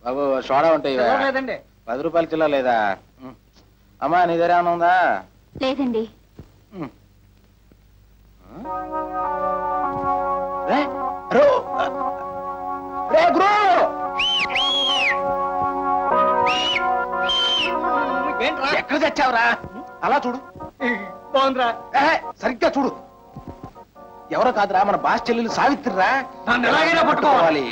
బాబు soda ఉంటాయి లేదండి. 10 రూపాయల చిల్లర లేదా? అమ్మా నీ దగ్గర ఏమైనా ఉందా? లేదండి. ఎక్కడ తెచ్చావురా? అలా చూడు. బాగుందిరా. సరిగ్గా చూడు. ఎవరో కాదురా, మన బాస్ చెల్లెలు సావిత్రిరా. నన్ను ఎలాగైనా పట్టుకోవాలి.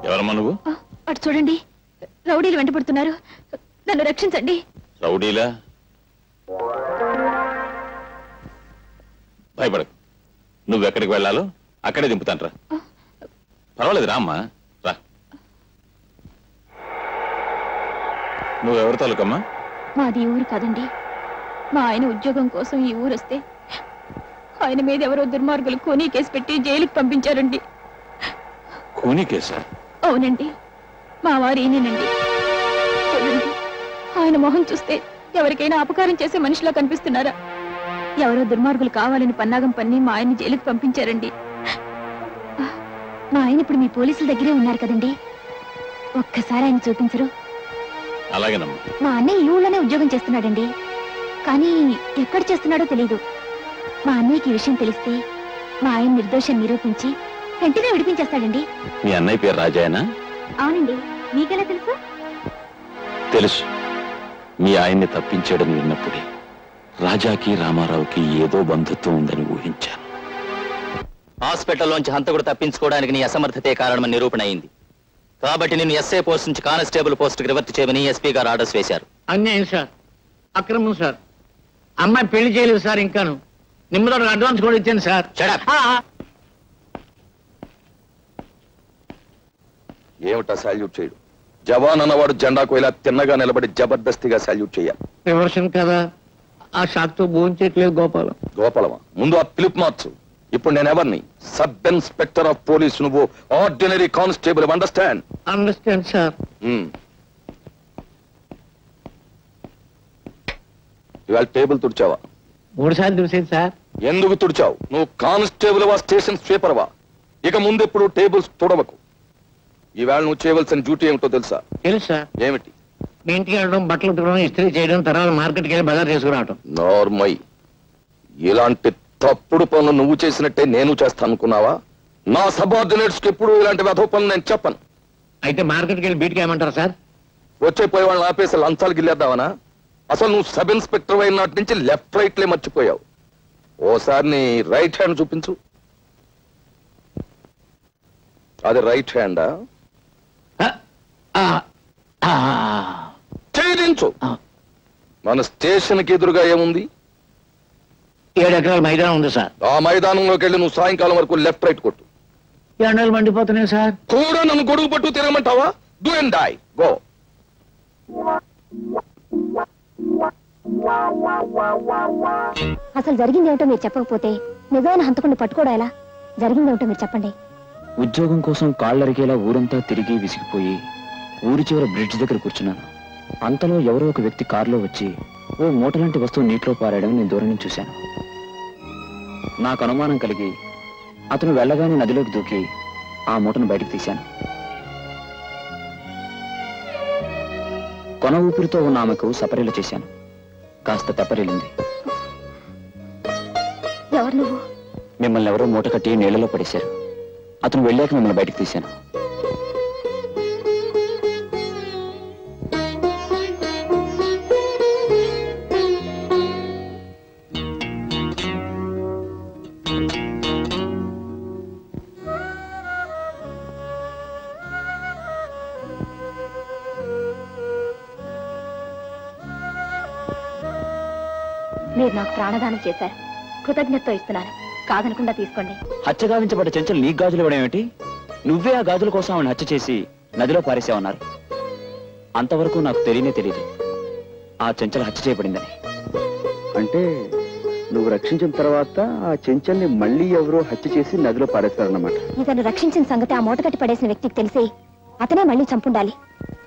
ఎవరమ్మా నువ్వు? అటు చూడండి, రౌడీలు వెంటబడుతున్నారు. నన్ను రక్షించండి. రౌడీలా? భయపడకు, నువ్వెక్కడికి వెళ్ళాలో అక్కడే దింపుతాను రా. పర్వాలేదు రా అమ్మా, రా. నువ్వెవరి తాలూకమ్మా? మాది ఈ ఊరు కాదండి. మా ఆయన ఉద్యోగం కోసం ఈ ఊరు వస్తే ఆయన మీద ఎవరో దుర్మార్గులు కూనీ కేసు పెట్టి జైలుకి పంపించారండి. కూనీ కేసా? అవునండి, మా వారు ఈయనండి. చూడండి, ఆయన మొహం చూస్తే ఎవరికైనా అపకారం చేసే మనిషిలా కనిపిస్తున్నారా? ఎవరో దుర్మార్గులు కావాలని పన్నాగం పన్ని మా ఆయన్ని జైలుకి పంపించారండి. మా ఆయన ఇప్పుడు మీ పోలీసుల దగ్గరే ఉన్నారు కదండి, ఒక్కసారి ఆయన చూపించరు? అలాగేనమ్మా. మా అన్నయ్య ఈ ఊళ్ళోనే ఉద్యోగం చేస్తున్నాడండి, కానీ ఎక్కడ చేస్తున్నాడో తెలీదు. మా అన్నయ్యకి ఈ విషయం తెలిస్తే మా ఆయన నిర్దోషం నిరూపించి వెంటనే విడిపించేస్తాడండి. మీ అన్నయ్య పేరు రాజాయనా? అవునండి. మీకెలా తెలుసు? తెలుసు. మీ ఆయన్ని తప్పించాడని విన్నప్పుడే రాజాకి రామారావుకి ఏదో బంధుత్వం ఉందని ఊహించాను. హాస్పిటల్లోంచి హంతకుడు తప్పించుకోవడానికి నీ అసమర్థతే కారణమని నిరూపణ అయింది. కాబట్టి నేను ఎస్ఐ పోస్ట్ నుంచి కానిస్టేబుల్ పోస్ట్కి రివర్ట్ చేయమని ఎస్పీ గారు ఆర్డర్స్ వేశారు. అన్యాయం సార్, అక్రమం సార్. అమ్మాయి పెళ్లి చేయలేదు సార్, ఇంకాను నిమ్మతో అడ్వాన్స్ కూడా ఇచ్చాను సార్. ఏమిటా సాల్యూట్ చేయడు? జవాన్ అన్నవాడు జెండాకు ఇలా తిన్నగా నిలబడి జబర్దస్తిగా సాల్యూట్ చేయాలి. రివర్షన్ కదా, ఆ షాక్ తో భోంచేయట్లేదు గోపాలం. గోపాలమా? ముందు ఆ పిలుపు మార్చు. ఇప్పుడు నేను ఎవరిని? సబ్ ఇన్స్పెక్టర్ ఆఫ్ పోలీస్, నువ్వు ordinary constable. Understand? Understand sir. ఇవాళ టేబుల్ తుడిచావా? 3 సార్లు చూసేది సార్. ఎందుకు తుడిచావు? నువ్వు కానిస్టేబుల్ వా, స్టేషన్ స్వీపర్ వా? ఇక ముందెప్పుడు టేబుల్స్ తుడవకు. ఈవేళ నువ్వు చేయవలసిన డ్యూటీ ఏమిటో తెలుసా? తెలుసు సార్. ఏమిటి? మీ ఇంటికి వెళ్ళడం, బట్టలు ఉతకడం, ఇస్త్రీ చేయడం, తర్వాత మార్కెట్కి వెళ్ళి బజార్ చేసుకురావడం. నార్మై. ఇలాంటి తప్పుడు పనులు నువ్వు చేసినట్టే నేను చేస్తాను అనుకున్నావా? నా సబార్డినేట్స్ కి ఎప్పుడు ఇలాంటి వెధవ పనులు నేను చెప్పను. అయితే మార్కెట్కి వెళ్ళి బీట్కి ఏమంటారు సార్? వచ్చే పోయే వాళ్ళని ఆపేసి లంచాలు గిల్లేద్దామనా? అసలు నువ్వు సబ్ ఇన్స్పెక్టర్ అయిన నాటి నుంచి లెఫ్ట్ రైట్లే మర్చిపోయావు. ఓసారి నీ రైట్ హ్యాండ్ చూపించు. అది రైట్ హ్యాండా? చేయించు. మన స్టేషన్ కి ఎదురుగా ఏముంది? 7 ఎకరాల మైదానం ఉంది సార్. ఆ మైదానంలోకి వెళ్ళి నువ్వు సాయంకాలం వరకు లెఫ్ట్ రైట్ కొట్టు. ఎండలు మండిపోతున్నాయి సార్. కూడా నన్ను గొడుగు పట్టు తిరగమంటావా? Do and die. గో. అసలు జరిగిందేమిటో మీరు చెప్పకపోతే నిజమైన హంతకుడిని పట్టుకోవడం ఎలా? జరిగిందేమిటో మీరు చెప్పండి. ఉద్యోగం కోసం కాళ్ళరిగేలా ఊరంతా తిరిగి విసిగిపోయి ఊరి చివర బ్రిడ్జ్ దగ్గర కూర్చున్నాను. అంతలో ఎవరో ఒక వ్యక్తి కారులో వచ్చి ఓ మూట లాంటి వస్తువు నీటిలో పారాయడం నేను దూరం నుంచి చూశాను. నాకు అనుమానం కలిగి అతను వెళ్ళగానే నదిలోకి దూకి ఆ మూటను బయటకు తీశాను. కొన ఊపిరితో ఉన్న ఆమెకు సపరీలు చేశాను. కాస్త తెప్పరిల్లింది. ఎవరు నువ్వు? మిమ్మల్ని ఎవరో మూట కట్టి నీళ్లలో పడేశారు. అతను వెళ్ళాక మిమ్మల్ని బయటకు తీశాను. మీరు నాకు ప్రాణదానం చేశారు, కృతజ్ఞతతో ఇస్తున్నాను. కాదనకుండా తీసుకోండి. హత్య గావించబడ్డ చెంచలు నీకు గాజులు ఇవ్వడం ఏమిటి? నువ్వే ఆ గాజుల కోసం ఆవిడ హత్య చేసి నదిలో పారేసావన్నారు. అంతవరకు నాకు తెలియనే తెలియదు ఆ చెంచలు హత్య చేయబడిందని. అంటే నువ్వు రక్షించిన తర్వాత ఆ చెంచల్ని మళ్ళీ ఎవరో హత్య చేసి నదిలో పారేస్తారన్నమాట. ఇతను రక్షించిన సంగతి ఆ మూట కట్టి పడేసిన వ్యక్తికి తెలిసి అతనే మళ్ళీ చంపుండాలి.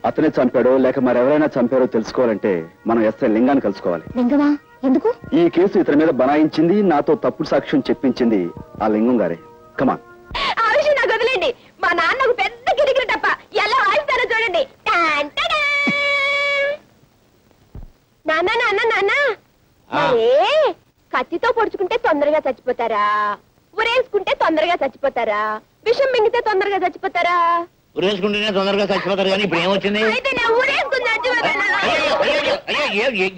అతనే చంపాడో లేక మరెవరైనా చంపారో తెలుసుకోవాలంటే మనం ఎస్ఐ లింగాన్ని కలుసుకోవాలి. లింగమా? ఎందుకు? ఈ కేసు ఇతని మీద బనాయించింది, నాతో తప్పుడు సాక్ష్యం చెప్పించింది ఆ లింగం గారే. కమాన్. ఆ విషయం నాకు వదిలేండి. మా నాన్నకు పెద్ద గిరిగిరి తప్ప ఎలా వాయిస్తారో చూడండి. నాన్న నాన్న నాన్న, కత్తితో పొడుచుకుంటే తొందరగా చచ్చిపోతారా, ఉరేసుకుంటే తొందరగా చచ్చిపోతారా, విషం మింగితే తొందరగా చచ్చిపోతారా? ఉరేసుకుంటేనే తొందరగా చచ్చిపోతారు కానీ ఇప్పుడు ఏమొచ్చింది? అయితే నేను ఊరేసుకుని చచ్చిపోతానా?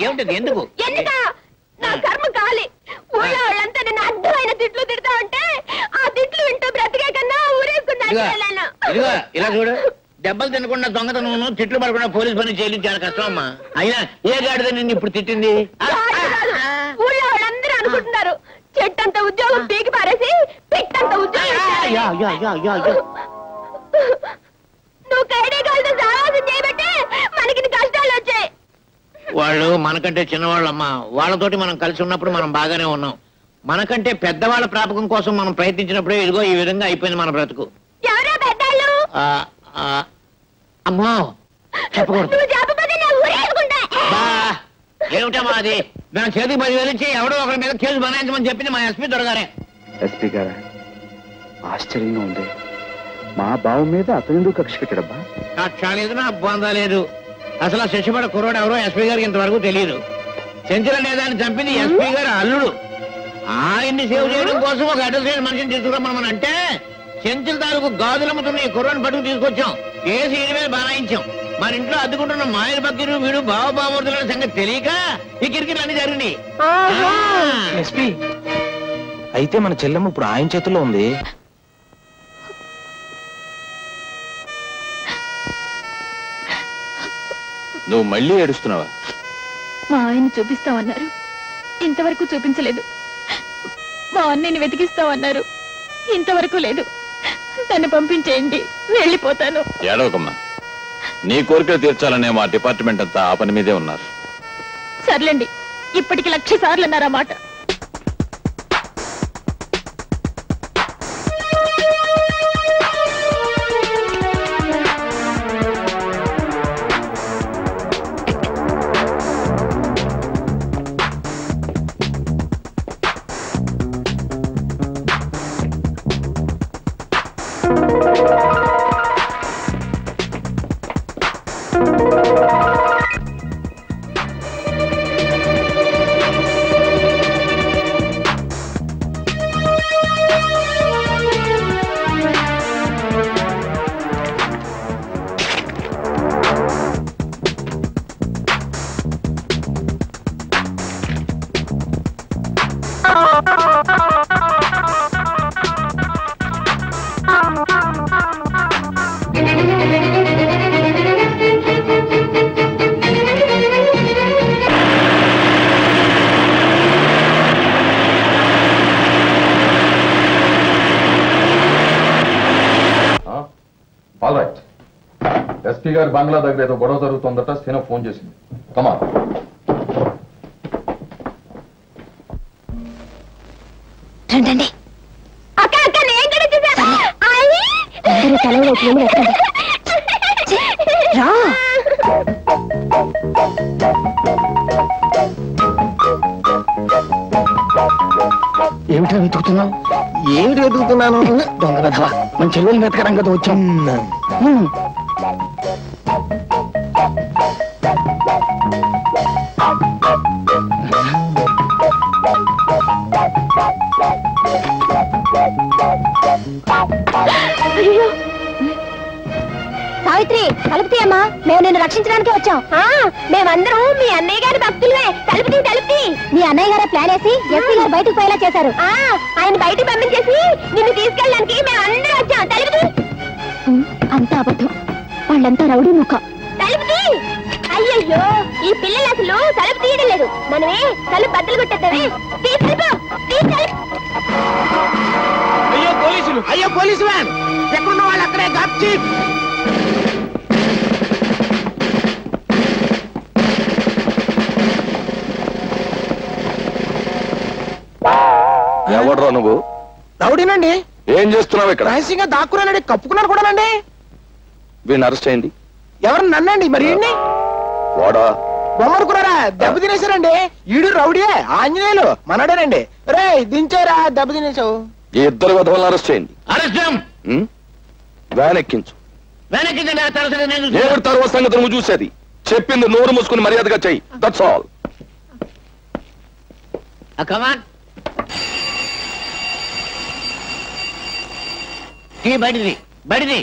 ఏమిటది? ఎందుకు? ఎందుక? నా కర్మ కాలి. ఊళ్ళో వాళ్ళంతా నేను అడ్డమైన తిట్లు తిడతా ఉంటే ఆ తిట్లు వింటూ బ్రతికే కన్నా ఊరేసుకుని చచ్చిపోయాను. ఇదిగో ఇలా చూడు, దెబ్బలు తినకుండా దొంగతనం తిట్లు పడకుండా పోలీస్ పని చేయలేదు చాలా కష్టం అమ్మా. అయినా ఏ గాడిద నిన్ను ఇప్పుడు తిట్టింది? ఊళ్ళో వాళ్ళందరూ అనుకుంటున్నారు చెట్టంత ఉద్యోగం పీకి పారేసి పిట్టంత ఉద్యోగం. నువ్వు కైడే కాలతో సావాసం చేయబట్టే మనకి కష్టాలు వచ్చాయి. వాళ్ళు మనకంటే చిన్నవాళ్ళమ్మా, వాళ్ళతోటి మనం కలిసి ఉన్నప్పుడు మనం బాగానే ఉన్నాం. మనకంటే పెద్దవాళ్ళ ప్రాపకం కోసం మనం ప్రయత్నించినప్పుడే ఇదిగో ఈ విధంగా అయిపోయింది మన బ్రతుకు. ఎవరో పెద్దాళ్ళు? అమ్మో చెప్పకూడదు. నువ్వు చెప్పకపోతే నేను ఊరేసుకుంటా. ఏమిటమ్మా అది? నా చేతికి 10,000 ఇచ్చి ఎవడో ఒకరి మీద కేసు బనాయించమని చెప్పింది మా ఎస్పీ దొరగారే. ఎస్పీ గారా, ఆశ్చర్యంగా ఉంది. మా బావ మీద అతను ఎందుకు కక్ష కట్టాడబ్బా? కక్ష లేదు, నా బొందా లేదు. అసలు ఆ శిక్షపడ కుర్రోడు ఎవరో ఎస్పీ గారికి ఇంతవరకు తెలియదు. చెంచల లేదాన్ని చంపింది ఎస్పీ గారు అల్లుడు. ఆయన్ని సేవ్ చేయడం కోసం ఒక అడ్రస్ మనిషిని తీసుకురమ్మని అంటే చెంచుల తాలూకు గాజులమ్ముతున్న ఈ కుర్రాన్ని పట్టుకు తీసుకొచ్చాం. కేసు ఈయన మీద బనాయించాం. మన ఇంట్లో అద్దుకుంటున్న మాయల బక్కిరు వీడు బావబామూర్తుల సంగతి తెలియక ఈ కిరికిలు అన్ని జరిగింది. ఎస్పీ, అయితే మన చెల్లెమ్మ ఇప్పుడు ఆయన చేతుల్లో ఉంది. నువ్వు మళ్ళీ ఏడుస్తున్నావా? మా ఆయన చూపిస్తామన్నారు, ఇంతవరకు చూపించలేదు. మా అన్నయ్యని వెతికిస్తామన్నారు, ఇంతవరకు లేదు. నన్ను పంపించేయండి, వెళ్ళిపోతాను. ఏడవకమ్మా, నీ కోరికలు తీర్చాలనే మా డిపార్ట్మెంట్ అంతా ఆ పని మీదే ఉన్నారు. సర్లేండి, ఇప్పటికి 1,00,000 సార్లు అన్నారన్నమాట. ఎస్పీ గారి బంగ్లా దగ్గర ఏదో గొడవ జరుగుతుందట. సీన ఫోన్ చేసింది. కమా. రండి. అక్క అక్క నేను కూడా చూసాను. అందరూ తలలోకి వెళ్ళి రా. ఏమిటా వెతుకుతున్నావు? ఏమిటి వెతుకుతున్నాను? దొంగ రథవా, మన చెల్లెలు వెతకడం కదా వచ్చాం. సావిత్రి, తలుపు తీయమ్మా, మేము నిన్ను రక్షించడానికి వచ్చాం. మేమందరం మీ అన్నయ్య గారి భక్తులే. తలుపు. మీ అన్నయ్య గారే ప్లాన్ వేసి ఎస్పీ గారు బయటకు పోయేలా చేశారు. ఆయన బయటకు పంపించేసి నిన్ను తీసుకెళ్ళడానికి మేము అందరూ వచ్చాం. తలుపు. అంతా అబద్ధం, వాళ్ళంతా రౌడీ ముఖ. తలుపు. అయ్యయ్యో, ఈ పిల్లలు అసలు తలుపు తీయడం లేదు. మనమే తలుపు బద్దలు కొట్టేద్దామే. అయ్యో పోలీసు వ్యాన్, ఎక్కడున్న వాళ్ళు అక్కడే గాప్ చీఫ్. ఎవడ్రా నువ్వు? రౌడీనండి. ఏం చేస్తున్నావు ఇక్కడ? రహస్యంగా దాక్కున్నానండి, కప్పుకున్నాను కూడానండి. వీడిని అరెస్ట్ చేయండి. ఎవరు నన్నండి? మరి ఈయన్ని వాడా బొమ్మనుకున్నారా? దెబ్బ తినేశారండి. ఈడు రౌడీయే, ఆంజనేయులు మనడేనండి. రే దించారా, దెబ్బ తినేసావు. ఈ ఇద్దరు విధవలను అరెస్ట్ చేయండి. వ్యాన్ ఎక్కించు. ఏమిటి తర్వాత సంగతి నువ్వు చూసేది? చెప్పింది నోరు మూసుకుని మర్యాదగా చెయ్యి. That's all. బడిది బడిది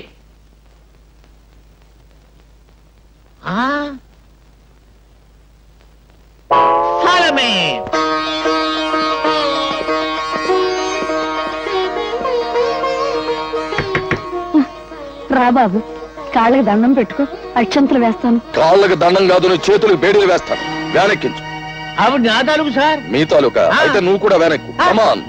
రా బాబు, కాళ్ళకి దండం పెట్టుకో, అక్షంతలు వేస్తాను. కాళ్ళకి దండం కాదు, నీ చేతులకు బేడీలు వేస్తాను. వ్యాన్ ఎక్కించు. ఆవిడ నా తాలూకు సార్. మీ తాలూకా అయితే నువ్వు కూడా వ్యాన్ ఎక్కు. కమాన్.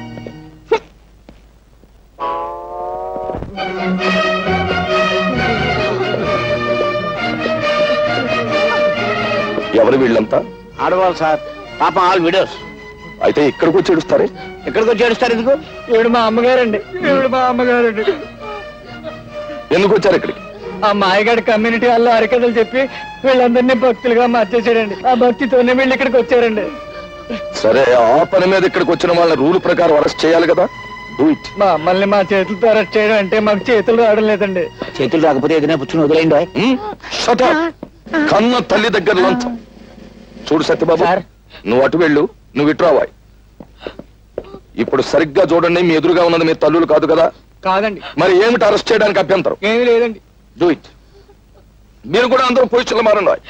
ఎవరు వీళ్ళంతా? ఆడవాళ్ళు సార్, పాపం ఆల్ విడోస్. అయితే ఇక్కడికి వచ్చి ఏడుస్తారే? ఎక్కడికి వచ్చి ఏడుస్తారు ఎందుకు? ఈవిడ మా అమ్మగారండి. ఈవిడ మా అమ్మగారండి. ఎందుకు వచ్చారు ఇక్కడికి? ఆ మాయగాడి కమ్యూనిటీ వాళ్ళు హరికథలు చెప్పి వీళ్ళందరినీ భక్తులుగా మార్చేసాడండి. ఆ భక్తితోనే వీళ్ళు ఇక్కడికి వచ్చారండి. సరే, ఆ పని మీద ఇక్కడికి వచ్చిన వాళ్ళని రూల్ ప్రకారం అరెస్ట్ చేయాలి కదా. Do it. మమ్మల్ని మా చేతులతో అరెస్ట్ చేయడం అంటే మాకు చేతులు రావడం లేదండి. చేతులు రాకపోతే ఏదైనా పుచ్చుని వదిలేయండి. Shut up. కన్న తల్లి దగ్గర లంచం. చూడు సత్యబాబు, నువ్వు అటు వెళ్ళు, నువ్వు ఇటు రావాయి. ఇప్పుడు సరిగ్గా చూడండి, మీ ఎదురుగా ఉన్నది మీ తల్లులు కాదు కదా? కాదండి. మరి ఏమిటి అరెస్ట్ చేయడానికి అభ్యంతరం? ఏమీ లేదండి. Do it. మీరు కూడా అందరూ పొజిషన్లో మారండి.